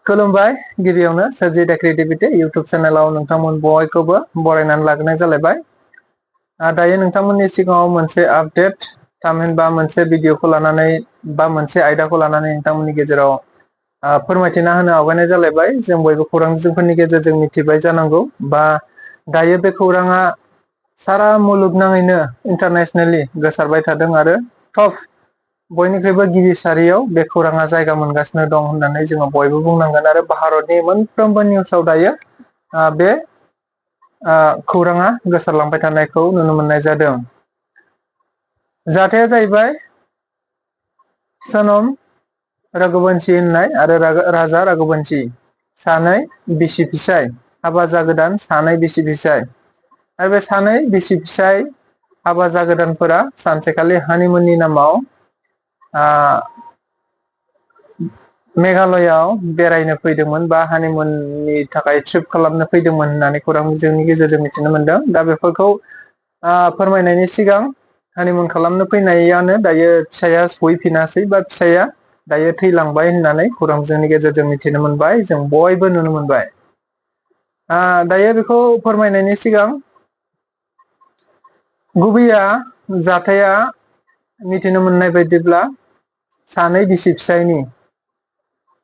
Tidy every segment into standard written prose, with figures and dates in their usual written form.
खुलुमबाय गिबियावनो सोरजिदा creativity YouTube चेनेलाव नोंथांमोन बयखौबो बरायनानै लाग्रोनाय जालायबाय। दायो नोंथांमोननि सिगाङाव मोनसे आपडेट थामहिनबा मोनसे भिडिअखौ लानानै बा मोनसे आयदाखौ लानानै नोंथांमोननि गेजेराव फोरमायथिना होनो आवगायनाय जालायबाय। जों बयबो खौरां बिजोंफोरनि गेजेरजों मिथिबाय जानांगौ बा दायो बे खौराङा सारा मुलुगनाङैनो इन्टारनेशनेलि गोसारबाय थादों आरो टप बयनिख्रुइबो गिबि सारियाव बे खौराङा जायगा मोनगासिनो दं होननानै जोङो बयबो बुंनांगोन आरो भारतनि मोनफ्रोमबो निउसाव दायो बे खौराङा गोसारलांबाय थानायखौ नुनो मोननाय जादों। जाथाया जाहैबाय सोनम रघुवंशी होननाय आरो राजा रघुवंशी सानै बिसि फिसाय हाबा जागोदान सानै बिसि फिसाय आरो बे सानै बिसि फिसाय हाबा जागोदानफोरा सानसेखालि हानिमुननि नामाव मेघालयआव बेरायनो फैदोंमोन बा हानिमुननि थाखाय ट्रिप खालामनो फैदोंमोन होननानै खौरां बिजोंनि गेजेरजों मिथिनो मोनदों। दा बेफोरखौ फोरमायनायनि सिगां हानिमुन खालामनो फैनायानो दायो फिसाया सहैफिनासै बा फिसाया दायो थैलांबाय होननानै खौरां बिजोंनि गेजेरजों मिथिनो मोनबाय। जों बयबो नुनो मोनबाय। दायो बेखौ फोरमायनायनि सिगां गुबैया जाथाया मिथिनो मोननाय बायदिब्ला सानै बिसि फिसायनि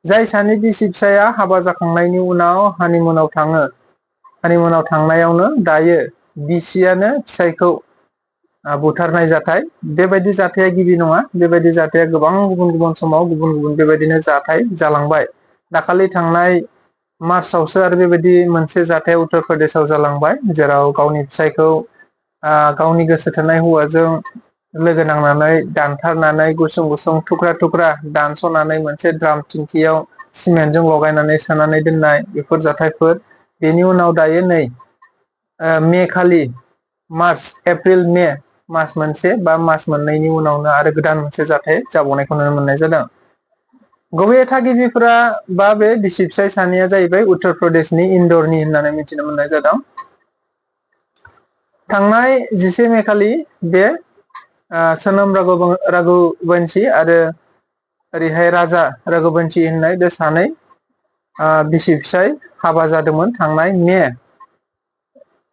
जाय सानै बिसि फिसाया हाबा जाखांनायनि उनाव हानिमुनाव थाङो। हानिमुनाव थांनायावनो दायो बिसियानो फिसायखौ बुथारनाय जाथाय। बेबायदि जाथाया गिबि नङा, बेबायदि जाथाया गोबां गुबुन गुबुन समाव गुबुन गुबुन बेबायदिनो जाथाय जालांबाय। दाखालि थांनाय मार्चआवसो आरो बेबायदि मोनसे जाथाय उत्तर प्रदेशआव जालांबाय, जेराव गावनि फिसायखौ गावनि गोसो थोनाय हौवाजों लोगो नांनानै दानथारनानै गुसुं गुसुं थुख्रा थुख्रा दानस'नानै मोनसे द्राम थिंखियाव सिमेन्टजों लगायनानै सोनानै दोननाय बेफोर जाथायफोर। बेनि उनाव दायो नै मे खालि एप्रिल मे मास मोनसे बा मास मोननैनि उनावनो आरो गोदान मोनसे जाथाय जाबावनायखौ नुनो मोननाय जादों। गुबै थागिबिफोरा बा बे बिसि फिसाय सानैया जाहैबाय उत्तर प्रदेशनि इन्दरनि होननानै मिथिनो मोननाय जादों। थांनाय 11 मे खालि बे सोनम रघुवंशी आरो ओरैहाय राजा रघुवंशी होननाय बे सानै बिसि फिसाय हाबा जादोंमोन थांनाय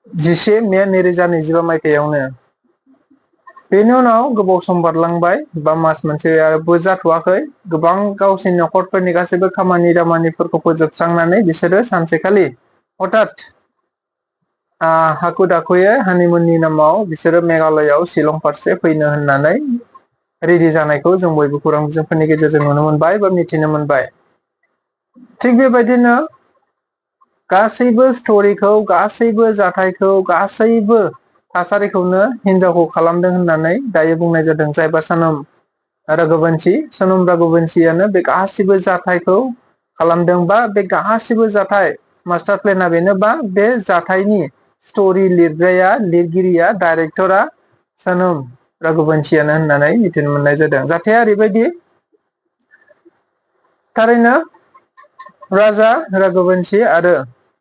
11 मे 2025 मायथाइयावनो। बेनि उनाव गोबाव सम बारलांबाय बा मास मोनसेयाबो जाथ'वाखै। गोबां गावसिनि न'खरफोरनि गासैबो खामानि दामानिफोरखौ फोजोबस्रांनानै बिसोरो सानसेखालि हठात हाखु दाखुयै हानिमुननि नामाव बिसोरो मेघालयआव शिलं फारसे फैनो होननानै रेडि जानायखौ जों बयबो खौरां बिजोंफोरनि गेजेरजों नुनो मोनबाय बा मिथिनो मोनबाय। थिग बेबायदिनो गासैबो स्ट'रिखौ, गासैबो जाथायखौ, गासैबो थासारिखौनो हिनजावखौ खालामदों होननानै दायो बुंनाय जादों। जायबा सोनम रघुवंशीयानो बे गासिबो जाथायखौ खालामदों बा बे गासिबो जाथाय मास्टार प्लेना बेनोबा बे जाथायनि स्ट'रि लिरगिरिया डाइरेक्टरा सोनम रघुवंशीयानो होननानै मिथिनो मोननाय जादों। जाथाया ओरैबायदि, थारैनो राजा रघुवंशी आरो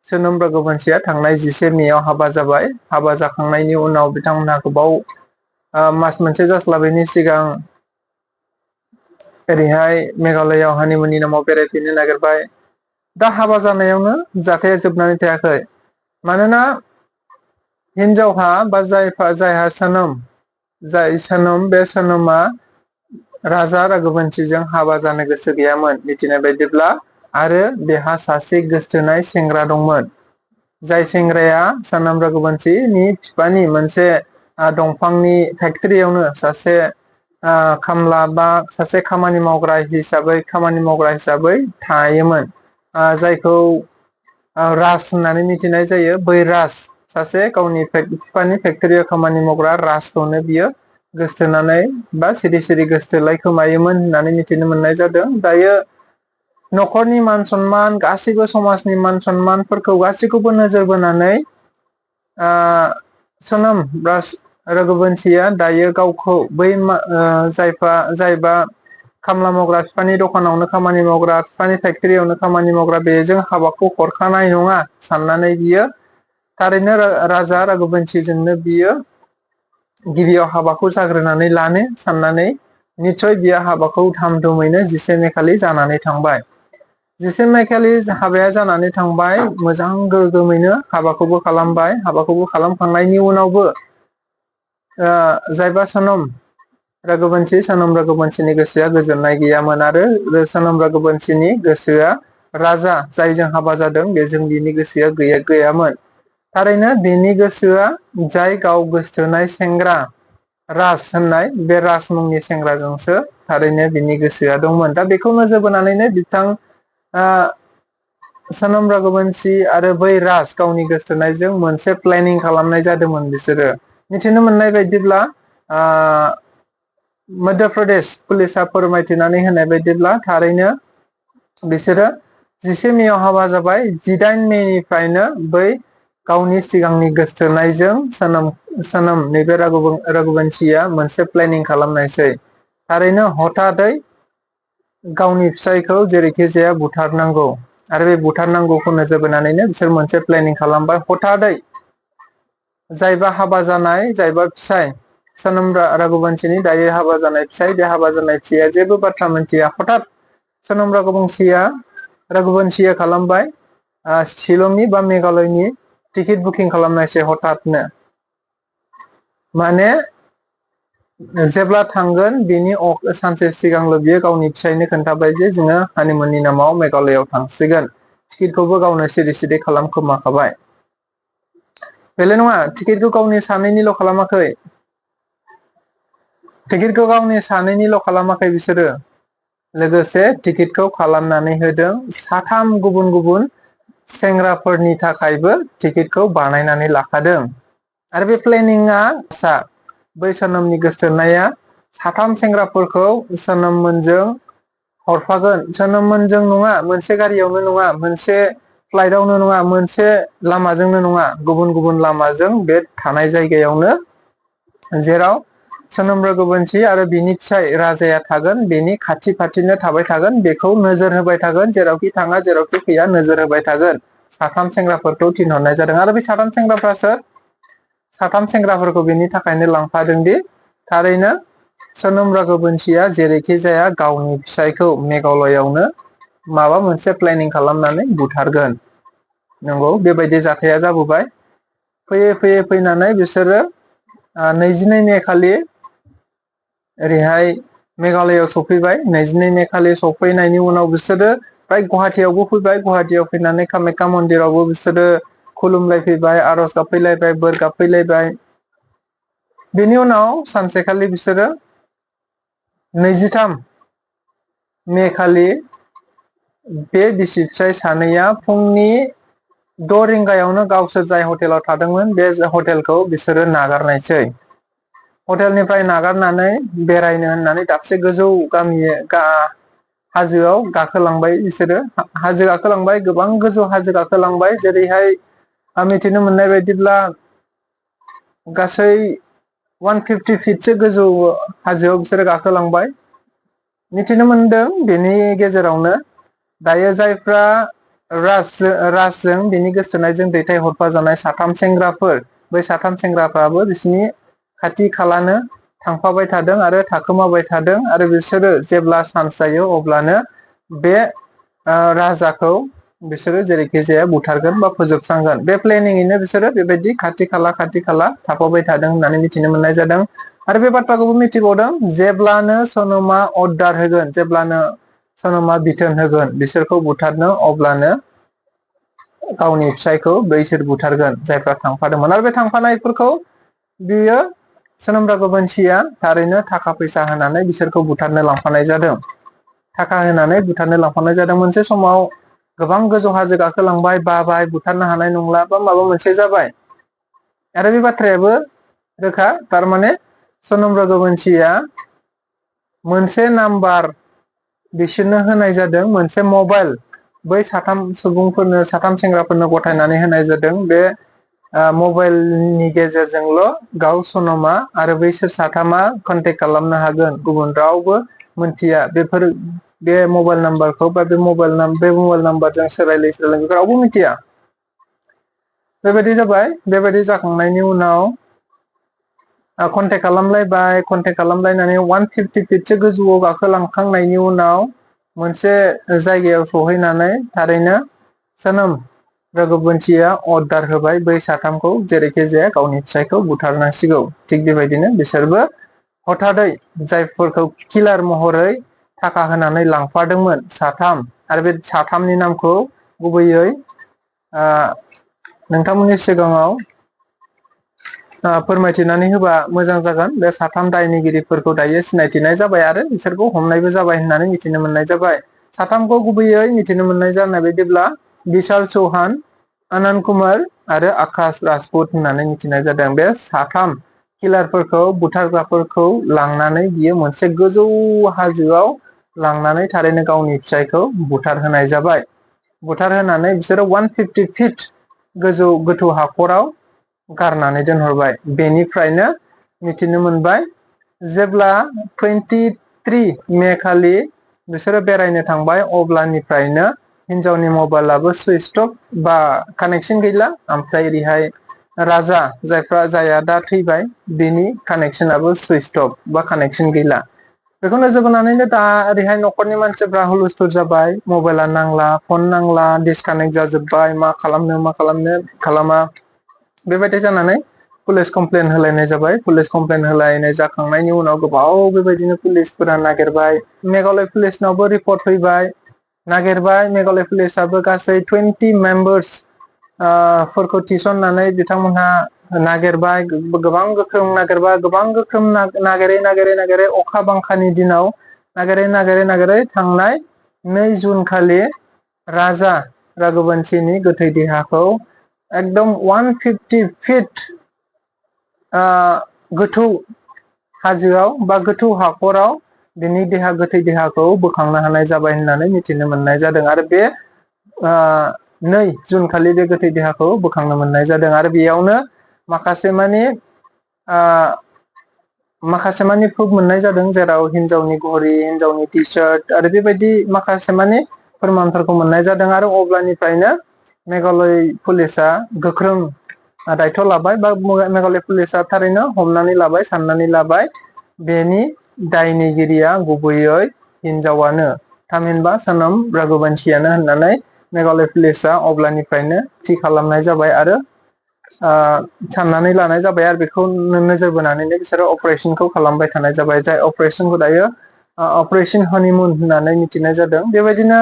सोनम रघुवंशीया थांनाय 11 मेआव हाबा जाबाय। हाबा जाखांनायनि उनाव बिथांमोनहा गोबाव मास मोनसे जास्लाबैनि सिगां ओरैहाय मेघालयआव हानिमुननि नामाव बेरायफैनो नागिरबाय। दा हाबा जानायावनो जाथाया जोबनानै थायाखै। मानोना हिनजावहा बा जायहा सोनम बे सोनमा राजा रघुवंशीजों हाबा जानो गोसो गैयामोन मिथिनाय बायदिब्ला, आरो बेहा सासे गोसथोनाय सेंग्रा दंमोन। जाय सेंग्राया सोनम रघुवंशीनि बिफानि मोनसे दंफांनि फेक्टरियावनो सासे खामला बा सासे खामानि मावग्रा हिसाबै थायोमोन। जायखौ राज होननानै मिथिनाय जायो। बै राज, सासे गावनि बिफानि फेक्टरियाव खामानि मावग्रा राजखौनो बियो गोसथोनानै बा सिरि सिरि गोसथोलाय खोमायोमोन होननानै मिथिनो मोननाय जादों। दायो न'खरनि मान सनमान, गासैबो समाजनि मान सनमानफोरखौ गासैखौबो नोजोर बोनानै सोनम रघुवंशीया दायो गावखौ बै जायबा खामला मावग्रा, बिफानि दखानावनो खामानि मावग्रा, बिफानि फेक्टरियावनो खामानि मावग्रा, बेजों हाबाखौ हरखानाय नङा साननानै बियो थारैनो राजा रघुवंशीजोंनो बियो गिबियाव हाबाखौ जाग्रोनानै लानो साननानै निस्सय बियो हाबाखौ धाम धुमैनो 11 मे खालि जानानै थांबाय। जिसे मायखालि हाबाया जानानै थांबाय, मोजां गोगोमैनो हाबाखौबो खालामबाय। हाबाखौबो खालामखांनायनि उनावबो जायबा सनम रघुबंशीनि गोसोआ गोजोननाय गैयामोन आरो सनम रघुबंशीनि गोसोआ राजा जायजों हाबा जादों बेजों बिनि गोसोआ गैयामोन। थारैनो बिनि गोसोआ जाय गाव गोसथोनाय सेंग्रा राज होननाय बे राज मुंनि सेंग्राजोंसो थारैनो बिनि गोसोआ दंमोन। दा बेखौ नोजोर बोनानैनो बिथां सनम रघुबंशी आरो बै राज गावनि गोसथोनायजों मोनसे प्लेनिं खालामनाय जादोंमोन। बिसोरो मिथिनो मोननाय बायदिब्ला मध्य प्रदेश पुलिसा फोरमायथिनानै होनाय बायदिब्ला थारैनो बिसोरो 11 मेयाव हाबा जाबाय। 18 मेनिफ्रायनो बै गावनि सिगांनि गोसथोनायजों सनम नैबे रघुबंशीया मोनसे प्लेनिं खालामनायसै। थारैनो हथादै गावनि फिसायखौ जेरैखि जाया बुथारनांगौ आरो बे बुथारनांगौखौ नोजोर बोनानैनो बिसोर मोनसे प्लेनिं खालामबाय। हथादै जायबा हाबा जानाय जायबा फिसाय सनम रघुबंशीनि दायो हाबा जानाय फिसाय, बे हाबा जानाय फिसाया जेबो बाथ्रा मिथिया। हथात सनम रघुबंशीया खालामबाय शिलंनि बा मेघालयनि टिकेट बुकिं खालामनायसै हथातनो। माने जेब्ला थांगोन बेनि सानसे सिगांल' बियो गावनि फिसायनो खोन्थाबाय जे जोङो हानिमुननि नामाव मेघालयआव थांसिगोन। टिकेटखौबो गावनो सिरि सिरि खालामखोमाखाबाय। बेल' नङा, टिकेटखौ गावनि सानैनिल' खालामाखै। टिकेटखौ गावनि सानैनिल' खालामाखै बिसोरो, लोगोसे टिकेटखौ खालामनानै होदों 3 गुबुन गुबुन सेंग्राफोरनि थाखायबो टिकेटखौ बानायनानै लाखादों। आरो बे प्लेनिंआ बै सनमनि गोसथोनाया 3 सेंग्राफोरखौ सनम मोनजों हरफागोन। सनम मोनजों नङा, मोनसे गारियावनो नङा, मोनसे फ्लाइटआवनो नङा, मोनसे लामाजोंनो नङा, गुबुन गुबुन लामाजों बे थानाय जायगायावनो जेराव सनम रघुबंशी आरो बिनि फिसाय राजाया थागोन बेनि खाथि खाथिनो थाबाय थागोन। बेखौ नोजोर होबाय थागोन, जेरावखि थाङा जेरावखि फैया नोजोर होबाय थागोन। 3 सेंग्राफोरखौ थिनहरनाय जादों आरो बे 3 सेंग्राफ्रा सोर? 3 सेंग्राफोरखौ बेनि थाखायनो लांफादों दि थारैनो सनम रघुबंशीया जेरैखि जाया गावनि फिसायखौ मेघालयआवनो माबा मोनसे प्लेनिं खालामनानै बुथारगोन। नंगौ, बेबायदि जाथाया जाबोबाय। फैयै फैयै फैनानै बिसोरो 22 मे खालि ओरैहाय मेघालयआव सफैबाय। 22 मे खालि सफैनायनि उनाव बिसोरो फ्राय गुवाहाटियावबो फैबाय। गुवाहाटियाव फैनानै कामाख्या मन्दिरावबो बिसोरो खुलुमलायफैबाय, आर'ज गाबफैलायबाय, बोर गाबफैलायबाय। बेनि उनाव सानसेखालि बिसोरो 23 मे खालि बे बिसि फिसाय सानैया फुंनि 6 रिंगायावनो गावसोर जाय हटेलाव थादोंमोन बे हटेलखौ बिसोरो नागारनायसै। हटेलनिफ्राय नागारनानै बेरायनो होननानै दाबसे गोजौ हाजोआव गाखोलांबाय बिसोरो। हाजो गाखोलांबाय, गोबां गोजौ हाजो गाखोलांबाय। जेरैहाय मिथिनो मोननाय बायदिब्ला गासै 150 फिटसो गोजौ हाजोआव बिसोरो गाखोलांबाय। मिथिनो मोनदों बेनि गेजेरावनो दायो जायफ्रा राजजों बिनि गोसथोनायजों दैथायहरफा जानाय 3 सेंग्राफोर, बै 3 सेंग्राफ्राबो बिसिनि खाथि खालानो थांफाबाय थादों आरो थाखोमाबाय थादों। आरो बिसोरो जेब्ला चान्स जायो अब्लानो बे राजाखौ बिसोरो जेरैखि जाया बुथारगोन बा फोजोबस्रांगोन। बे प्लेनिङैनो बिसोरो बेबायदि खाथि खाला थाफाबाय थादों होननानै मिथिनो मोननाय जादों। आरो बे बाथ्राखौबो मिथिबावदों, जेब्लानो सनमा अर्डार होगोन, जेब्लानो सनमा बिथोन होगोन बिसोरखौ बुथारनो, अब्लानो गावनि फिसायखौ बैसोर बुथारगोन जायफ्रा थांफादोंमोन। आरो बे थांफानायफोरखौ बियो सनम रघुबंशीया थारैनो थाखा फैसा होनानै बिसोरखौ बुथारनो लांफानाय जादों। थाखा होनानै बुथारनो लांफानाय जादों। मोनसे समाव गोबां गोजौ हाजो गाखोलांबाय, बाबाय, बुथारनो हानाय नंला बा माबा मोनसे जाबाय। आरो बे बाथ्रायाबो रोखा, थारमाने सनम रघुबंशीया मोनसे नाम्बार बिसोरनो होनाय जादों, मोनसे मबाइल बै 3 सुबुंफोरनो 3 सेंग्राफोरनो गथायनानै होनाय जादों। बे मबाइलनि गेजेरजोंल' गाव सनमा आरो बैसोर 3आ कन्टेक्ट खालामनो हागोन, गुबुन रावबो मोनथिया बे मबाइल नाम्बारखौ बा बे मबाइल नाम्बारजों सोलायलाय बेखौ रावबो मिथिया। बेबायदि जाबाय। बेबायदि जाखांनायनि उनाव कन्टेक्ट खालामलायबाय। कन्टेक्ट खालामलायनानै 150 फिटसो गोजौआव गाखोलांखांनायनि उनाव मोनसे जायगायाव सहैनानै थारैनो सोनोम रघुबंशीया अर्डार होबाय बै साथामखौ जेरैखि जाया गावनि फिसायखौ बुथारनांसिगौ। थिग बेबायदिनो बिसोरबो हथादै जायफोरखौ किलार महरै थाखा होनानै लांफादोंमोन साथाम आरो बे साथामनि नामखौ गुबैयै नोंथांमोननि सिगाङाव फोरमायथिनानै होबा मोजां जागोन। बे साथाम दायनिगिरिफोरखौ दायो सिनायथिनाय जाबाय आरो बिसोरखौ हमनायबो जाबाय होननानै मिथिनो मोननाय जाबाय। साथामखौ गुबैयै मिथिनो मोननाय जानाय बायदिब्ला बिशाल चौहान, आनन्द कुमार आरो आकाश राजपुत होननानै मिथिनाय जादों। बे साथाम किलारफोरखौ बुथारग्राफोरखौ लांनानै बियो मोनसे गोजौ हाजोआव लांनानै थारैनो गावनि फिसायखौ बुथार होनाय जाबाय। बुथार होनानै बिसोरो 150 फिट गोथौ हाखराव गारनानै दोनहरबाय। बेनिफ्रायनो मिथिनो मोनबाय जेब्ला 23 मे खालि बिसोरो बेरायनो थांबाय अब्लानिफ्रायनो हिनजावनि मबाइलाबो सुइस अफ बा कानेक्सन गैला। ओमफ्राय ओरैहाय राजा जायआ दा थैबाय बेनि कानेक्सनाबो सुइस अफ बा कानेक्सन गैला। बेखौ नोजोर बोनानैनो दा ओरैहाय न'खरनि मानसिफ्रा हुलुस्थुर जाबाय, मबाइला नांला, फन नांला, डिसकानेक्ट जाजोब्बाय, मा खालामनो खालामा बेबायदि जानानै पुलिस कमप्लेन होलायनाय जाबाय। पुलिस कमप्लेन होलायनाय जाखांनायनि उनाव गोबाव बेबायदिनो पुलिसफोरा नागिरबाय। मेघालय पुलिसनावबो रिपर्ट फैबाय, नागिरबाय। मेघालय पुलिसाबो गासै 20 मेम्बार्स फोरखौ थिसननानै बिथांमोनहा नागिरबाय, गोबां गोख्रों नागिरबाय, गोबां गोख्रों नागिरै अखा बांखानि दिनाव नागिरै थांनाय 2 जुन खालि राजा रघुबंशीनि गोथै देहाखौ एकदम 150 फिट गोथौ हाजोआव बा गोथौ हाखराव बिनि गोथै देहाखौ बोखांनो हानाय जाबाय होननानै मिथिनो मोननाय जादों। आरो बे 2 जुन खालि बे गोथै देहाखौ बोखांनो मोननाय जादों। आरो बेयावनो माखासे मानि प्रुफ मोननाय जादों, जेराव हिनजावनि घरि, हिनजावनि टि सार्ट आरो बेबायदि माखासे मानि फोरमानफोरखौ मोननाय जादों। आरो अब्लानिफ्रायनो मेघालय पुलिसा गोख्रों दायथ' लाबाय बा मेघालय पुलिसा थारैनो हमनानै लाबाय, साननानै लाबाय बेनि दायनिगिरिया गुबैयै हिनजावानो, थामहिनबा सोनोम रघुबंशीयानो होननानै मेघालय पुलिसा अब्लानिफ्रायनो थि खालामनाय जाबाय आरो साननानै लानाय जाबाय। आरो बेखौ नोजोर बोनानैनो बिसोरो अपारेशनखौ खालामबाय थानाय जाबाय, जाय अपारेशनखौ दायो अपारेशन हनीमुन होननानै मिथिनाय जादों। बेबायदिनो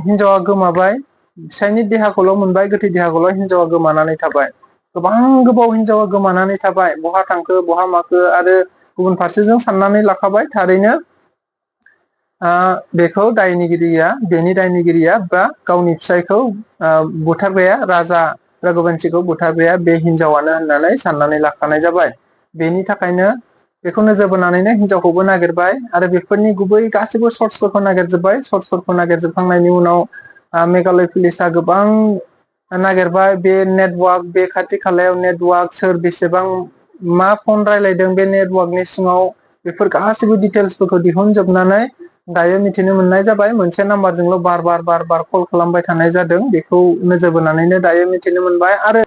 हिनजावा गोमाबाय, फिसायनि देहाखौल' मोनबाय, गोथै देहाखौल' हिनजावा गोमानानै थाबाय। गोबां गोबाव हिनजावा गोमानानै थाबाय, बहा थांखो बहा माखो। आरो गुबुन फारसेजों साननानै लाखाबाय थारैनो बेखौ बेनि दायनिगिरिया बा गावनि फिसायखौ बुथारग्राया, राजा रघुबंशीखौ बुथारग्राया बे हिनजावानो होननानै साननानै लाखानाय जाबाय। बेनि थाखायनो बेखौ नोजोर बोनानैनो हिनजावखौबो नागिरबाय आरो बेफोरनि गुबै गासैबो सर्सफोरखौ नागिरजोब्बाय। सर्सफोरखौ नागिरजोबखांनायनि उनाव मेघालय पुलिसा गोबां नागिरबाय। बे नेटवार्क, बे खाथि खालायाव नेटवार्क, सोर बेसेबां मा फन रायलायदों बे नेटवार्कनि सिङाव, बेफोर गासैबो डिटेल्सफोरखौ दिहुनजोबनानै दायो मिथिनो मोननाय जाबाय मोनसे नाम्बारजोंल' बार बार कल खालामबाय थानाय जादों। बेखौ नोजोर बोनानैनो दायो मिथिनो मोनबाय। आरो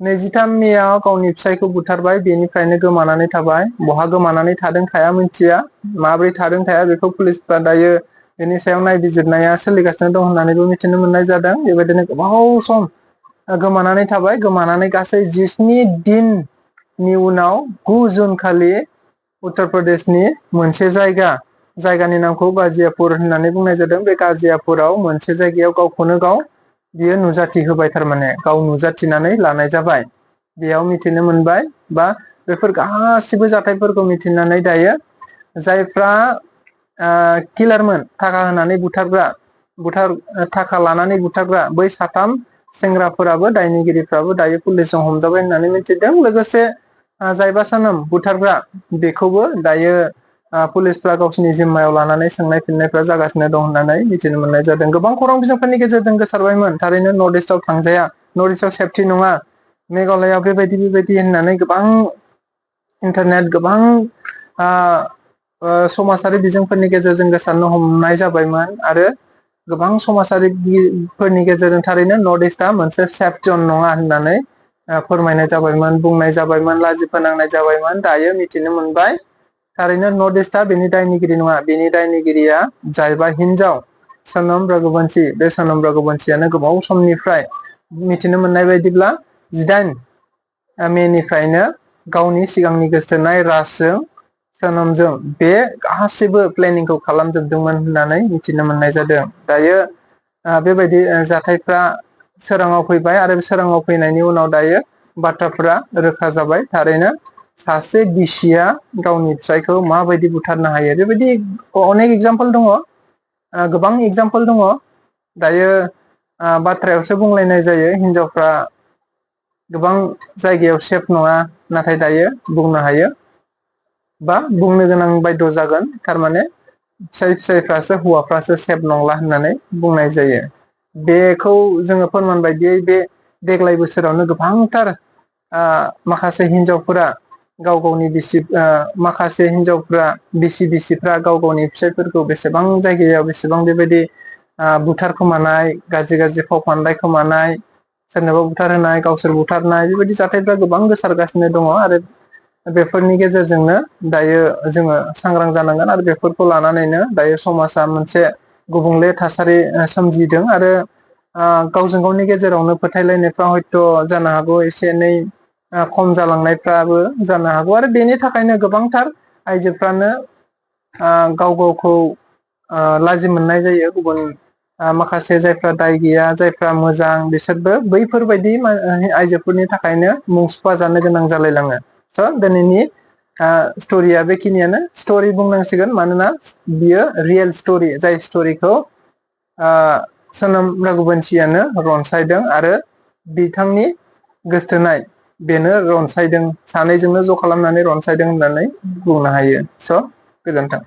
23 मेआव गावनि फिसायखौ बुथारबाय, बेनिफ्रायनो गोमानानै थाबाय। बहा गोमानानै थादों थाया मिथिया, माब्रै थादों थाया बेखौ पुलिसफ्रा दायो बेनि सायाव नायबिजिरनाया सोलिगासिनो दं होननानैबो मिथिनो मोननाय जादों। बेबायदिनो गोबाव सम गोमानानै थाबाय। गोमानानै गासै 17 दिननि उनाव 9 जुन खालि उत्तर प्रदेशनि मोनसे जायगानि नामखौ गाजियापुर होननानै बुंनाय जादों। बे गाजियापुराव मोनसे जायगायाव गावखौनो गाव बियो नुजाथि होबाय, थारमाने गाव नुजाथिनानै लानाय जाबाय। बेयाव मिथिनो मोनबाय बा बेफोर गासिबो जाथायफोरखौ मिथिनानै दायो जायफ्रा किलारमोन, थाखा होनानै थाखा लानानै बुथारग्रा बै साथाम सेंग्राफोराबो, दायनिगिरिफ्राबो दायो पुलिसजों हमजाबाय होननानै मिथिदों। लोगोसे जायबा सोनोम बुथारग्रा बेखौबो दायो पुलिसफ्रा गावसिनि जिम्मायाव लानानै सोंनाय फिननायफ्रा जागासिनो दं होननानै मिथिनो मोननाय जादों। गोबां खौरां बिजोंफोरनि गेजेरजों गोसारबायमोन, थारैनो नर्थ इस्टआव थांजाया, नर्थ इस्टआव सेफटि नङा, मेघालयआव बेबायदि होननानै गोबां इन्टारनेट, गोबां समाजारि बिजोंफोरनि गेजेरजों गोसारनो हमनाय जाबायमोन। आरो गोबां समाजारिफोरनि गेजेरजों थारैनो नर्थ इस्टआ मोनसे सेफ जन नङा होननानै फोरमायनाय जाबायमोन, बुंनाय जाबायमोन, लाजि फोनांनाय जाबायमोन। दायो मिथिनो मोनबाय थारैनो नर्थ इस्टआ बेनि दायनिगिरि नङा, बेनि दायनिगिरिया जाहैबाय हिनजाव सोनम रघुबंशी। बे सोनम रघुबंशीयानो गोबाव समनिफ्राय मिथिनो मोननाय बायदिब्ला 18 मेनिफ्रायनो गावनि सिगांनि गोसथोनाय राजजों सोनमजों बे गासैबो प्लेनिंखौ खालामजोबदोंमोन होननानै मिथिनो मोननाय जादों। दायो बेबायदि जाथायफ्रा सोराङाव फैबाय आरो सोराङाव फैनायनि उनाव दायो बाथ्राफोरा रोखा जाबाय। थारैनो सासे बिसिया गावनि फिसायखौ माबायदि बुथारनो हायो, बेबायदि अनेक एगजामपोल दङ, गोबां एगजामपोल दङ। दायो बाथ्रायावसो बुंलायनाय जायो हिनजावफ्रा गोबां जायगायाव सेफ नङा, नाथाय दायो बुंनो हायो बा बुंनो गोनां बायद' जागोन। थारमाने फिसायफ्रासो हौवाफ्रासो सेफ नंला होननानै बुंनाय जायो। बेखौ जोङो फोरमान बायदियै बे देग्लाय बोसोरावनो गोबांथार माखासे हिनजावफोरा गाव गावनि माखासे हिनजावफ्रा बिसिफ्रा गाव गावनि फिसायफोरखौ बेसेबां जायगायाव बेसेबां बेबायदि बुथारखोमानाय, गाज्रि फाव फान्दाय खोमानाय, सोरनोबा बुथार होनाय, गावसोर बुथारनाय, बेबायदि जाथायफ्रा गोबां गोसारगासिनो दङ। आरो बेफोरनि गेजेरजोंनो दायो जोङो सांग्रां जानांगोन आरो बेफोरखौ लानानैनो दायो समाजा मोनसे गुबुंले थासारि सोमजिदों। आरो गावजों गावनि गेजेरावनो फोथायलायनायफ्रा हयथ' जानो हागौ एसे एनै खम जालांनायफ्राबो जानो हागौ। आरो बेनि थाखायनो गोबांथार आइजोफ्रानो गाव गावखौ लाजि मोननाय जायो। गुबुन माखासे जायफ्रा दाय गैया, जायफ्रा मोजां, बिसोरबो बैफोरबायदि आइजोफोरनि थाखायनो मुं सुखा जानो गोनां जालायलाङो। स' दिनैनि स्ट'रिया बेखिनियानो स्ट'रि बुंनांसिगोन, मानोना बियो रियेल स्ट'रि, जाय स्ट'रिखौ सोनम रघुबंशीयानो रनसायदों आरो बिथांनि गोसथोनाय बेनो रनसायदों, सानैजोंनो ज' खालामनानै रनसायदों होननानै बुंनो हायो। स' गोजोन्थों।